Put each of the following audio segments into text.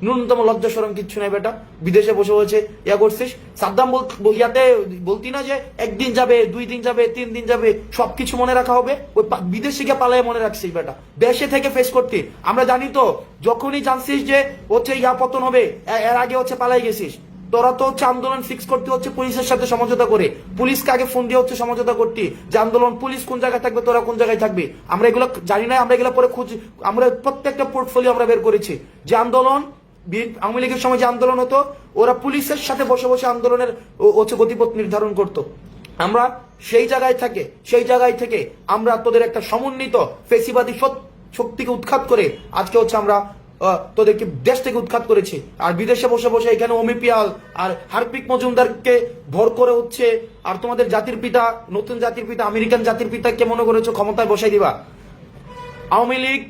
ন্যূনতম লজ্জা শরম কিচ্ছু নাই বেটা। বিদেশে বসে বসে ইয়া করছিস। সাদ্দাম ইয়াতে বলতি না যে একদিন যাবে, 2 দিন যাবে, 3 দিন যাবে, সবকিছু মনে রাখা হবে। ওই বিদেশে গিয়ে পালায় মনে রাখছিস বেটা, দেশে থেকে ফেস করতে। আমরা জানি তো যখনই জানছিস যে হচ্ছে ইয়া পতন হবে, এর আগে হচ্ছে পালাই গেছিস। তোরা তো হচ্ছে আন্দোলন ফিক্স করতে হচ্ছে পুলিশের সাথে সমঝোতা করে, পুলিশকে আগে ফোন দিয়ে হচ্ছে সমঝোতা করতে যে আন্দোলন পুলিশ কোন জায়গায় থাকবে, তোরা কোন জায়গায় থাকবে। আমরা এগুলো জানি না, আমরা এগুলো পরে আমরা প্রত্যেকটা পোর্টফোলিও আমরা বের করেছি যে আন্দোলন আওয়ামী লীগের সময় যে আন্দোলন হতো, ওরা পুলিশের সাথে বসে বসে আন্দোলনের হচ্ছে গতিপথ নির্ধারণ করতো। আমরা সেই জায়গায় থেকে আমরা তোদের একটা সমন্বিত ফেসিবাদী শক্তিকে উৎখাত করে আজকে হচ্ছে আমরা তোদেরকে দেশ থেকে উৎখাত করেছি। আর বিদেশে বসে বসে এখানে অমিপিয়াল আর হার্পিক মজুমদারকে ভর করে হচ্ছে আর তোমাদের জাতির পিতা, নতুন জাতির পিতা, আমেরিকান জাতির পিতাকে মনে করেছো ক্ষমতায় বসাই দিবা। আওয়ামী লীগ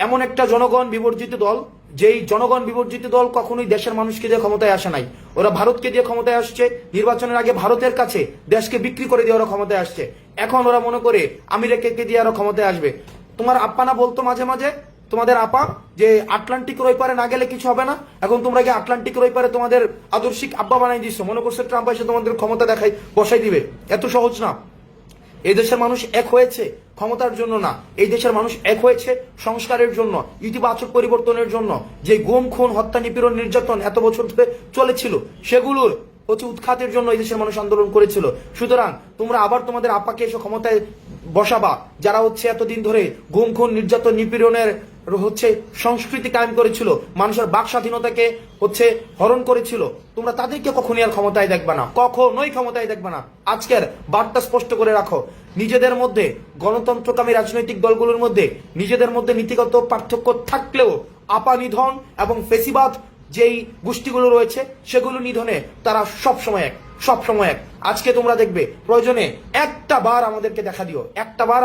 এমন একটা জনগণ বিবর্জিত দল, যেই জনগণ বিবর্জিত দল কখনোই দেশের মানুষকে দিয়ে ক্ষমতায় আসে নাই। ওরা ভারতকে দিয়ে ক্ষমতায় আসছে, নির্বাচনের আগে ভারতের কাছে দেশকে বিক্রি করে দিয়ে ওরা ক্ষমতায় আসছে। এখন ওরা মনে করে আমেরিকাকে দিয়ে ওরা ক্ষমতায় আসবে। তোমার আপ্পানা বলতো মাঝে মাঝে, তোমাদের আপা, যে আটলান্টিকের ওই পারে না গেলে কিছু হবে না। এখন তোমরা কি আটলান্টিকের ওই পারে তোমাদের আদর্শিক আব্বা বানাই দিচ্ছ, মনে করছো ট্রাম্প এসে তোমাদের ক্ষমতা দেখাই বসাই দিবে। এত সহজ না। এই দেশের মানুষ এক হয়েছে ক্ষমতার জন্য না, এই দেশের মানুষ এক হয়েছে সংস্কারের জন্য, ইতিবাচক পরিবর্তনের জন্য। যে গুম, খুন, হত্যা, নিপীড়ন, নির্যাতন এত বছর ধরে চলেছিল, সেগুলোর হচ্ছে উৎখাতের জন্য এই দেশের মানুষ আন্দোলন করেছিল। সুতরাং তোমরা আবার তোমাদের আপাকে এসে ক্ষমতায় বসাবা, যারা হচ্ছে এতদিন ধরে গুম, খুন, নির্যাতন, নিপীড়নের হচ্ছে সংস্কৃতি কায়েম করেছিল, মানুষের বাক স্বাধীনতাকে হচ্ছে হরণ করেছিল। তোমরা তাদেরকে কখনই আর ক্ষমতায় দেখবে না, কখনোই ক্ষমতায় দেখবে না। আজকের বার্তা স্পষ্ট করে রাখো, নিজেদের মধ্যে গণতন্ত্রকামী রাজনৈতিক দলগুলোর মধ্যে নিজেদের মধ্যে নীতিগত পার্থক্য থাকলেও আপা নিধন এবং ফেসিবাদ যেই গোষ্ঠীগুলো রয়েছে সেগুলো নিধনে তারা সবসময় এক। আজকে তোমরা দেখবে প্রয়োজনে একটা বার আমাদেরকে দেখা দিও, একটা বার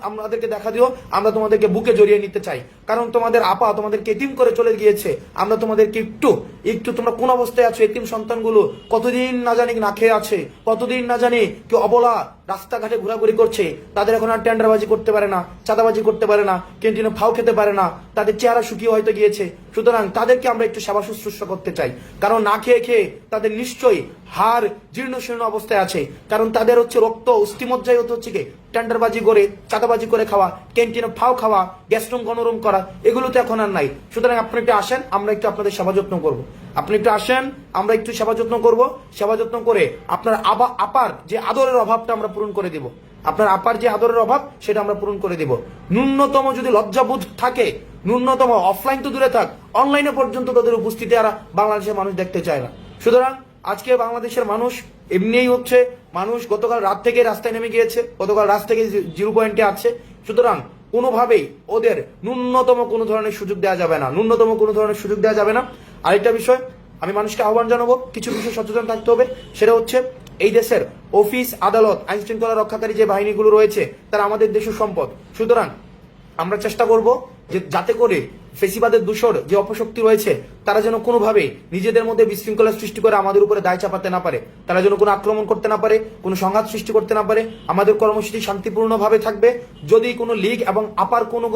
আমাদেরকে দেখা দিও, আমরা তোমাদেরকে বুকে জড়িয়ে নিতে চাই। কারণ তোমাদের আপা তোমাদেরকে এতিম করে চলে গিয়েছে। আমরা তোমাদেরকে একটু তোমরা কোন অবস্থায় আছো, এতিম সন্তানগুলো কতদিন না জানি না খেয়ে আছে, কতদিন না জানি কেউ অবলা রাস্তাঘাটে ঘোরাঘুরি করছে। তাদের এখন আর টেন্ডারবাজি করতে পারে না, চাঁদাবাজি করতে পারে না, ক্যান্টিনে ফাও খেতে পারে না, তাদের চেহারা শুকিয়ে হয়তো গিয়েছে। সুতরাং তাদেরকে আমরা একটু সেবা শুশ্রূষা করতে চাই। কারণ না খেয়ে খেয়ে তাদের নিশ্চয়ই হাড় জীর্ণ শীর্ণ অবস্থায় আছে। কারণ তাদের হচ্ছে রক্ত অস্থিমজ্জায় হচ্ছে কি টেন্ডারবাজি করে, চাঁদাবাজি করে খাওয়া, ক্যান্টিনে ফাও খাওয়া, গ্যাস্ট্রুম গণরুম করা, এগুলো তো এখন আর নাই। সুতরাং আপনি একটু আসেন, আমরা একটু আপনাদের সেবা যত্ন করবো। আপনি একটু আসেন, আমরা একটু সেবা যত্ন করবো। সেবা যত্ন করে আপনার আপার যে আদরের অভাবটা আমরা পূরণ করে দিব। আপনার আপার যে আদরের অভাব সেটা আমরা পূরণ করে দিব। ন্যূনতম যদি লজ্জাবোধ থাকে, ন্যূনতম অফলাইন তো দূরে থাক, অনলাইনে পর্যন্ত তাদের উপস্থিতি আর বাংলাদেশের মানুষ দেখতে চায় না। সুতরাং আজকে বাংলাদেশের মানুষ এমনিই হচ্ছে মানুষ গতকাল রাত থেকে রাস্তায় নেমে গিয়েছে, গতকাল রাত থেকে 0 পয়েন্টে আছে। সুতরাং কোনোভাবেই ওদের ন্যূনতম কোনো ধরনের সুযোগ দেওয়া যাবে না। আরেকটা বিষয় আমি মানুষকে আহ্বান জানাবো, কিছু বিষয় সচেতন থাকতে হবে। সেটা হচ্ছে এই দেশের অফিস, আদালত, আইন শৃঙ্খলা রক্ষাকারী যে বাহিনীগুলো রয়েছে তারা আমাদের দেশের সম্পদ। সুতরাং আমরা চেষ্টা করব যে যাতে করে ফেসিবাদের দূষর যে অপশক্তি রয়েছে তারা যেন কোনোভাবে নিজেদের মধ্যে বিশৃঙ্খলা সৃষ্টি করে আমাদের উপরে দায় চাপাতে না পারে, তারা যেন কোনো আক্রমণ করতে না পারে, কোনো সংঘাত সৃষ্টি করতে না পারে। আমাদের কর্মসূচি শান্তিপূর্ণভাবে থাকবে। যদি কোনো লীগ এবং আপার কোনো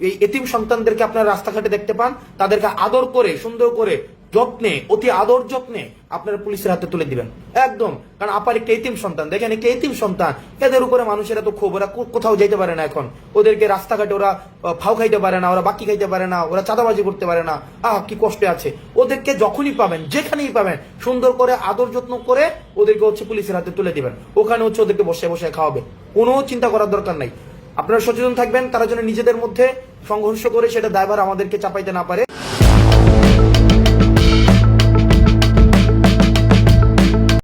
এই এতিম সন্তানদেরকে আপনারা রাস্তাঘাটে দেখতে পান, তাদেরকে আদর করে, সুন্দর করে, যত্নে, অতি আদর যত্নে আপনারা পুলিশের হাতে তুলে দিবেন একদম। কারণ আপার একটা এতিম সন্তান, দেখেন একটা এতিম সন্তান, এদের উপরে মানুষের এত ক্ষোভ, ওরা কোথাও যাইতে পারে না। এখন ওদেরকে রাস্তাঘাটে ওরা ফাও খাইতে পারে না, ওরা বাকি খাইতে পারে না, ওরা চাঁদাবাজি করতে পারে না। কি কষ্টে আছে। ওদেরকে যখনই পাবেন, যেখানেই পাবেন, সুন্দর করে আদর যত্ন করে ওদেরকে হচ্ছে পুলিশের হাতে তুলে দিবেন। ওখানে হচ্ছে ওদেরকে বসে বসে খাওয়াবে, কোনো চিন্তা করার দরকার নাই। আপনারা সচেতন থাকবেন, তারা যেন নিজেদের মধ্যে সংঘর্ষ করে সেটা দায়ভার আমাদেরকে চাপাইতে না পারে।